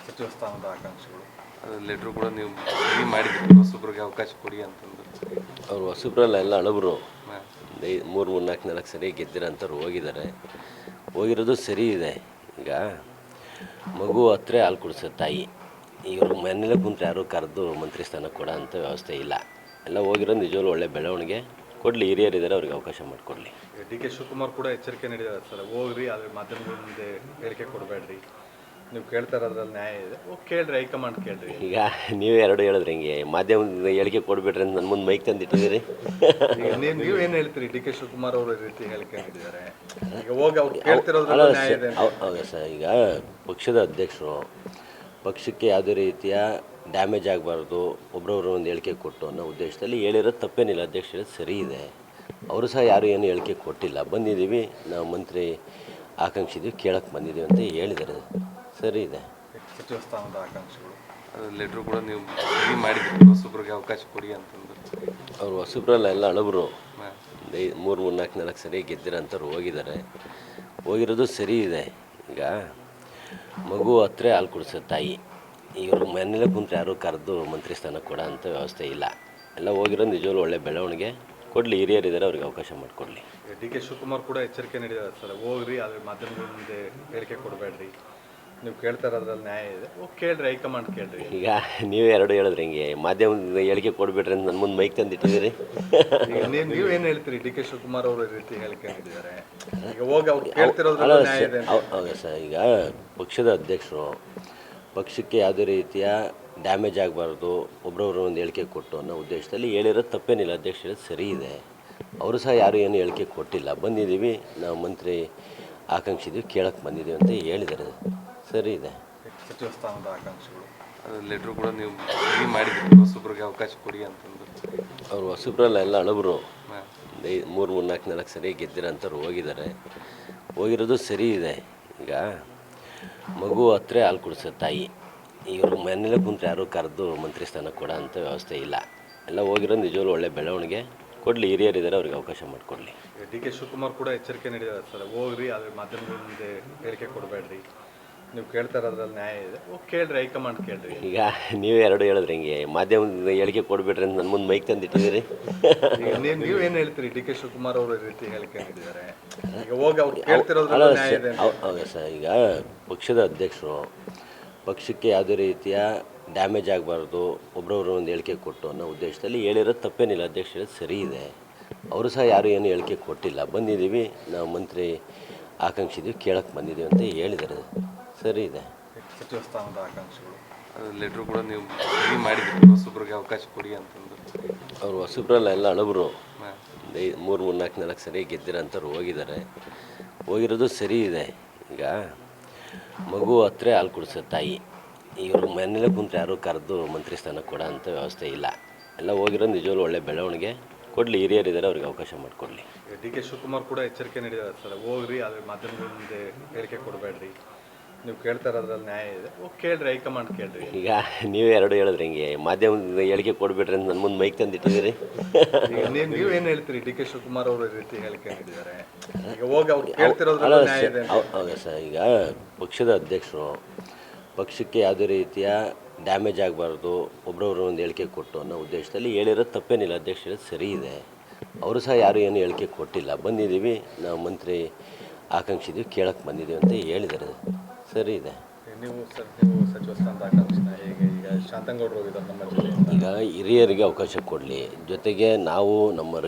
ಸಚಿವ ಸ್ಥಾನದ ಆಕಾಂಕ್ಷಿಗಳು ಲೆಟ್ರು ಕೂಡ ನೀವು ಸಹಿ ಮಾಡಿದ್ರಿ ಹೊಸಬ್ರಿಗೆ ಅವಕಾಶ ಕೊಡಿ ಅಂತಂದು. ಅವರು ಹೊಸಬ್ರಲ್ಲ, ಎಲ್ಲ ಹಳಬರು. ಹಾಂ. 3-4 ಸರಿ ಗೆದ್ದಿರೋಂಥವ್ರು ಹೋಗಿದ್ದಾರೆ. ಹೋಗಿರೋದು ಸರಿ ಇದೆ. ಈಗ ಮಗು ಹತ್ರ ಹಾಲು ಕುಡಿಸೋ ತಾಯಿ, ಇವರು ಮನೇಲೆ ಕುಂತ್ರೆ ಯಾರು ಕರೆದು ಮಂತ್ರಿ ಸ್ಥಾನ ಕೊಡೋ ಅಂಥ ವ್ಯವಸ್ಥೆ ಇಲ್ಲ. ಎಲ್ಲ ಹೋಗಿರೋದು ನಿಜವಾಗ್ಲೂ ಒಳ್ಳೆ ಬೆಳವಣಿಗೆ. ಕೊಡಲಿ, ಹಿರಿಯರಿದ್ದಾರೆ, ಅವ್ರಿಗೆ ಅವಕಾಶ ಮಾಡಿಕೊಡ್ಲಿ. ಡಿ ಕೆ ಶಿವಕುಮಾರ್ ಕೂಡ ಎಚ್ಚರಿಕೆ ನೀಡಿದ್ದಾರೆ ಸರ್, ಹೋಗ್ರಿ ಆದರೆ ಮಾಧ್ಯಮಗಳ ಮುಂದೆ ಹೇಳಿಕೆ ಕೊಡಬೇಡ್ರಿ, ನೀವು ಕೇಳ್ತಾ ಇರೋದ್ರಲ್ಲಿ ನ್ಯಾಯ ಇದೆ, ಹೋಗಿ ಕೇಳ್ರಿ, ಹೈಕಮಾಂಡ್ ಕೇಳ್ರಿ. ಈಗ ನೀವೇ ಎರಡು ಹೇಳಿದ್ರೆ ಹಿಂಗೆ ಮಾಧ್ಯಮದ ಹೇಳಿಕೆ ಕೊಡ್ಬಿಟ್ರೆ ಅಂತ ನನ್ನ ಮುಂದೆ ಮೈಕ್ ತಂದಿಟ್ಟಿದ್ದೀರಿ. ಈಗ ನೀವೇನು ಹೇಳ್ತೀರಿ? ಡಿ ಕೆ ಶಿವಕುಮಾರ್ ಅವರು ಈ ರೀತಿ ಹೇಳಿಕೆ ನೀಡಿದ್ದಾರೆ, ಈಗ ಹೋಗಿ ಅವ್ರು ಕೇಳ್ತಿರೋದ್ರಲ್ಲಿ ನ್ಯಾಯ ಇದೆ ಅಂತ. ಹೌದಾ ಸರ್, ಈಗ ಪಕ್ಷದ ಅಧ್ಯಕ್ಷರು ಪಕ್ಷಕ್ಕೆ ಯಾವುದೇ ರೀತಿಯ ಡ್ಯಾಮೇಜ್ ಆಗಬಾರ್ದು, ಒಬ್ಬರೊಬ್ಬರು ಒಂದು ಹೇಳಿಕೆ ಕೊಟ್ಟು ಅನ್ನೋ ಉದ್ದೇಶದಲ್ಲಿ ಹೇಳಿರೋದು ತಪ್ಪೇನಿಲ್ಲ. ಅಧ್ಯಕ್ಷ ಹೇಳಿದ್ದು ಸರಿ ಇದೆ. ಅವರು ಸಹ ಯಾರು ಏನು ಹೇಳಿಕೆ ಕೊಟ್ಟಿಲ್ಲ. ಬಂದಿದ್ದೀವಿ, ನಾವು ಮಂತ್ರಿ ಆಕಾಂಕ್ಷಿದ್ದೀವಿ, ಕೇಳಕ್ಕೆ ಬಂದಿದ್ದೀವಿ ಅಂತ ಹೇಳಿದ್ದಾರೆ. ಸರಿ ಇದೆ. ಸಚಿವ ಸ್ಥಾನದ ಆಕಾಂಕ್ಷಿಗಳು ಲೆಟ್ರು ಕೂಡ ನೀವು ಸಹಿ ಮಾಡಿದ್ರಿ ಹೊಸಬ್ರಿಗೆ ಅವಕಾಶ ಕೊಡಿ ಅಂತಂದು. ಅವರು ಹೊಸಬ್ರಲ್ಲ, ಎಲ್ಲ ಹಳಬರು. ಹಾಂ. 3-4 ಸರಿ ಗೆದ್ದಿರೋಂಥವ್ರು ಹೋಗಿದ್ದಾರೆ. ಹೋಗಿರೋದು ಸರಿ ಇದೆ. ಈಗ ಮಗು ಹತ್ರ ಹಾಲು ಕುಡಿಸೋ ತಾಯಿ, ಇವರು ಮನೇಲೆ ಕುಂತ್ರೆ ಯಾರು ಕರೆದು ಮಂತ್ರಿ ಸ್ಥಾನ ಕೊಡೋ ಅಂಥ ವ್ಯವಸ್ಥೆ ಇಲ್ಲ. ಎಲ್ಲ ಹೋಗಿರೋದು ನಿಜವಾಗ್ಲೂ ಒಳ್ಳೆ ಬೆಳವಣಿಗೆ. ಕೊಡಲಿ, ಹಿರಿಯರಿದ್ದಾರೆ, ಅವ್ರಿಗೆ ಅವಕಾಶ ಮಾಡಿಕೊಡ್ಲಿ. ಡಿ ಕೆ ಶಿವಕುಮಾರ್ ಕೂಡ ಎಚ್ಚರಿಕೆ ನೀಡಿದ್ದಾರೆ ಸರ್, ಹೋಗ್ರಿ ಆದರೆ ಮಾಧ್ಯಮಗಳ ಮುಂದೆ ಹೇಳಿಕೆ ಕೊಡಬೇಡ್ರಿ, ನೀವು ಕೇಳ್ತಾ ಇರೋದ್ರಲ್ಲಿ ನ್ಯಾಯ ಇದೆ, ಹೋಗಿ ಕೇಳ್ರಿ, ಹೈಕಮಾಂಡ್ ಕೇಳ್ರಿ. ಈಗ ನೀವೇ ಎರಡು ಹೇಳಿದ್ರೆ ಹಿಂಗೆ ಮಾಧ್ಯಮದ ಹೇಳಿಕೆ ಕೊಡ್ಬಿಟ್ರೆ ಅಂತ ನನ್ನ ಮುಂದೆ ಮೈಕ್ ತಂದಿಟ್ಟಿದ್ದೀರಿ. ಈಗ ನೀವೇನು ಹೇಳ್ತೀರಿ? ಡಿ ಕೆ ಶಿವಕುಮಾರ್ ಅವರು ಈ ರೀತಿ ಹೇಳಿಕೆ ನೀಡಿದ್ದಾರೆ, ಈಗ ಹೋಗಿ ಅವ್ರು ಕೇಳ್ತಿರೋದ್ರಲ್ಲಿ ನ್ಯಾಯ ಇದೆ ಅಂತ. ಹೌದಾ ಸರ್, ಈಗ ಪಕ್ಷದ ಅಧ್ಯಕ್ಷರು ಪಕ್ಷಕ್ಕೆ ಯಾವುದೇ ರೀತಿಯ ಡ್ಯಾಮೇಜ್ ಆಗಬಾರ್ದು, ಒಬ್ಬರೊಬ್ಬರು ಒಂದು ಹೇಳಿಕೆ ಕೊಟ್ಟು ಅನ್ನೋ ಉದ್ದೇಶದಲ್ಲಿ ಹೇಳಿರೋದು ತಪ್ಪೇನಿಲ್ಲ. ಅಧ್ಯಕ್ಷ ಹೇಳಿದ್ದು ಸರಿ ಇದೆ. ಅವರು ಸಹ ಯಾರು ಏನು ಹೇಳಿಕೆ ಕೊಟ್ಟಿಲ್ಲ. ಬಂದಿದ್ದೀವಿ, ನಾವು ಮಂತ್ರಿ ಆಕಾಂಕ್ಷಿದ್ದೀವಿ, ಕೇಳಕ್ಕೆ ಬಂದಿದ್ದೀವಿ ಅಂತ ಹೇಳಿದ್ದಾರೆ. ಸರಿ ಇದೆ. ಸಚಿವ ಸ್ಥಾನದ ಆಕಾಂಕ್ಷಿಗಳು ಲೆಟ್ರು ಕೂಡ ನೀವು ಸಹಿ ಮಾಡಿದ್ರಿ ಹೊಸಬ್ರಿಗೆ ಅವಕಾಶ ಕೊಡಿ ಅಂತಂದು. ಅವರು ಹೊಸಬ್ರಲ್ಲ, ಎಲ್ಲ ಹಳಬರು. ಹಾಂ. 3-4 ಸರಿ ಗೆದ್ದಿರೋಂಥವ್ರು ಹೋಗಿದ್ದಾರೆ. ಹೋಗಿರೋದು ಸರಿ ಇದೆ. ಈಗ ಮಗು ಹತ್ರ ಹಾಲು ಕುಡಿಸೋ ತಾಯಿ, ಇವರು ಮನೇಲೆ ಕುಂತ್ರೆ ಯಾರು ಕರೆದು ಮಂತ್ರಿ ಸ್ಥಾನ ಕೊಡೋ ಅಂಥ ವ್ಯವಸ್ಥೆ ಇಲ್ಲ. ಎಲ್ಲ ಹೋಗಿರೋದು ನಿಜವಾಗ್ಲೂ ಒಳ್ಳೆ ಬೆಳವಣಿಗೆ. ಕೊಡಲಿ, ಹಿರಿಯರಿದ್ದಾರೆ, ಅವ್ರಿಗೆ ಅವಕಾಶ ಮಾಡಿಕೊಡ್ಲಿ. ಡಿ ಕೆ ಶಿವಕುಮಾರ್ ಕೂಡ ಎಚ್ಚರಿಕೆ ನೀಡಿದ್ದಾರೆ ಸರ್, ಹೋಗ್ರಿ ಆದರೆ ಮಾಧ್ಯಮಗಳ ಮುಂದೆ ಹೇಳಿಕೆ ಕೊಡಬೇಡ್ರಿ, ನೀವು ಕೇಳ್ತಾ ಇರೋದ್ರಲ್ಲಿ ನ್ಯಾಯ ಇದೆ, ಹೋಗಿ ಕೇಳ್ರಿ, ಹೈಕಮಾಂಡ್ ಕೇಳ್ರಿ. ಈಗ ನೀವೇ ಎರಡು ಹೇಳಿದ್ರೆ ಹಿಂಗೆ ಮಾಧ್ಯಮದ ಹೇಳಿಕೆ ಕೊಡ್ಬಿಟ್ರೆ ಅಂತ ನನ್ನ ಮುಂದೆ ಮೈಕ್ ತಂದಿಟ್ಟಿದ್ದೀರಿ. ಈಗ ನೀವೇನು ಹೇಳ್ತೀರಿ? ಡಿ ಕೆ ಶಿವಕುಮಾರ್ ಅವರು ಈ ರೀತಿ ಹೇಳಿಕೆ ನೀಡಿದ್ದಾರೆ, ಈಗ ಹೋಗಿ ಅವ್ರು ಕೇಳ್ತಿರೋದ್ರಲ್ಲಿ ನ್ಯಾಯ ಇದೆ ಅಂತ. ಹೌದಾ ಸರ್, ಈಗ ಪಕ್ಷದ ಅಧ್ಯಕ್ಷರು ಪಕ್ಷಕ್ಕೆ ಯಾವುದೇ ರೀತಿಯ ಡ್ಯಾಮೇಜ್ ಆಗಬಾರ್ದು, ಒಬ್ಬರೊಬ್ಬರು ಒಂದು ಹೇಳಿಕೆ ಕೊಟ್ಟು ಅನ್ನೋ ಉದ್ದೇಶದಲ್ಲಿ ಹೇಳಿರೋದು ತಪ್ಪೇನಿಲ್ಲ. ಅಧ್ಯಕ್ಷ ಹೇಳಿದ್ದು ಸರಿ ಇದೆ. ಅವರು ಸಹ ಯಾರು ಏನು ಹೇಳಿಕೆ ಕೊಟ್ಟಿಲ್ಲ. ಬಂದಿದ್ದೀವಿ, ನಾವು ಮಂತ್ರಿ ಆಕಾಂಕ್ಷಿದ್ದೀವಿ, ಕೇಳಕ್ಕೆ ಬಂದಿದ್ದೀವಿ ಅಂತ ಹೇಳಿದ್ದಾರೆ. ಸರಿ ಇದೆ. ಸಚಿವ ಸ್ಥಾನದ ಆಕಾಂಕ್ಷಿಗಳು ಲೆಟ್ರು ಕೂಡ ನೀವು ಸಹಿ ಮಾಡಿದ್ರಿ ಹೊಸಬ್ರಿಗೆ ಅವಕಾಶ ಕೊಡಿ ಅಂತಂದು. ಅವರು ಹೊಸಬ್ರಲ್ಲ, ಎಲ್ಲ ಹಳಬರು. ಹಾಂ. 3-4 ಸರಿ ಗೆದ್ದಿರೋಂಥವ್ರು ಹೋಗಿದ್ದಾರೆ. ಹೋಗಿರೋದು ಸರಿ ಇದೆ. ಈಗ ಮಗು ಹತ್ರ ಹಾಲು ಕುಡಿಸೋ ತಾಯಿ, ಇವರು ಮನೇಲೆ ಕುಂತ್ರೆ ಯಾರು ಕರೆದು ಮಂತ್ರಿ ಸ್ಥಾನ ಕೊಡೋ ಅಂಥ ವ್ಯವಸ್ಥೆ ಇಲ್ಲ. ಎಲ್ಲ ಹೋಗಿರೋದು ನಿಜವಾಗ್ಲೂ ಒಳ್ಳೆ ಬೆಳವಣಿಗೆ. ಕೊಡಲಿ, ಹಿರಿಯರಿದ್ದಾರೆ, ಅವ್ರಿಗೆ ಅವಕಾಶ ಮಾಡಿಕೊಡ್ಲಿ. ಡಿ ಕೆ ಶಿವಕುಮಾರ್ ಕೂಡ ಎಚ್ಚರಿಕೆ ನೀಡಿದ್ದಾರೆ ಸರ್, ಹೋಗ್ರಿ ಆದರೆ ಮಾಧ್ಯಮಗಳ ಮುಂದೆ ಹೇಳಿಕೆ ಕೊಡಬೇಡ್ರಿ, ನೀವು ಕೇಳ್ತಾ ಇರೋದ್ರಲ್ಲಿ ನ್ಯಾಯ ಇದೆ, ಹೋಗಿ ಕೇಳ್ರಿ, ಹೈಕಮಾಂಡ್ ಕೇಳ್ರಿ. ಈಗ ನೀವೇ ಎರಡು ಹೇಳಿದ್ರೆ ಹಿಂಗೆ ಮಾಧ್ಯಮದ ಹೇಳಿಕೆ ಕೊಡ್ಬಿಟ್ರೆ ಅಂತ ನನ್ನ ಮುಂದೆ ಮೈಕ್ ತಂದಿಟ್ಟಿದ್ದೀರಿ. ಈಗ ನೀವೇನು ಹೇಳ್ತೀರಿ? ಡಿ ಕೆ ಶಿವಕುಮಾರ್ ಅವರು ಈ ರೀತಿ ಹೇಳಿಕೆ ನೀಡಿದ್ದಾರೆ, ಈಗ ಹೋಗಿ ಅವ್ರು ಕೇಳ್ತಿರೋದ್ರಲ್ಲಿ ನ್ಯಾಯ ಇದೆ ಅಂತ. ಹೌದಾ ಸರ್, ಈಗ ಪಕ್ಷದ ಅಧ್ಯಕ್ಷರು ಪಕ್ಷಕ್ಕೆ ಯಾವುದೇ ರೀತಿಯ ಡ್ಯಾಮೇಜ್ ಆಗಬಾರ್ದು, ಒಬ್ಬರೊಬ್ಬರು ಒಂದು ಹೇಳಿಕೆ ಕೊಟ್ಟು ಅನ್ನೋ ಉದ್ದೇಶದಲ್ಲಿ ಹೇಳಿರೋದು ತಪ್ಪೇನಿಲ್ಲ. ಅಧ್ಯಕ್ಷ ಹೇಳಿದ್ದು ಸರಿ ಇದೆ. ಅವರು ಸಹ ಯಾರು ಏನು ಹೇಳಿಕೆ ಕೊಟ್ಟಿಲ್ಲ. ಬಂದಿದ್ದೀವಿ, ನಾವು ಮಂತ್ರಿ ಆಕಾಂಕ್ಷಿದ್ದೀವಿ, ಕೇಳಕ್ಕೆ ಬಂದಿದ್ದೀವಿ ಅಂತ ಹೇಳಿದ್ದಾರೆ. ಸರಿ ಇದೆ. ನೀವು ಸಚಿವ ಸ್ಥಾನದ ಆಕಾಂಕ್ಷಿನ ಹೇಗೆ? ಈಗ ಶಾಂತಂಗೌಡರು ಹೋಗಿದ್ದಾರೆ ನಮ್ಮ ಜಿಲ್ಲೆಯಿಂದ. ಈಗ ಹಿರಿಯರಿಗೆ ಅವಕಾಶ ಕೊಡಲಿ, ಜೊತೆಗೆ ನಾವು ನಮ್ಮ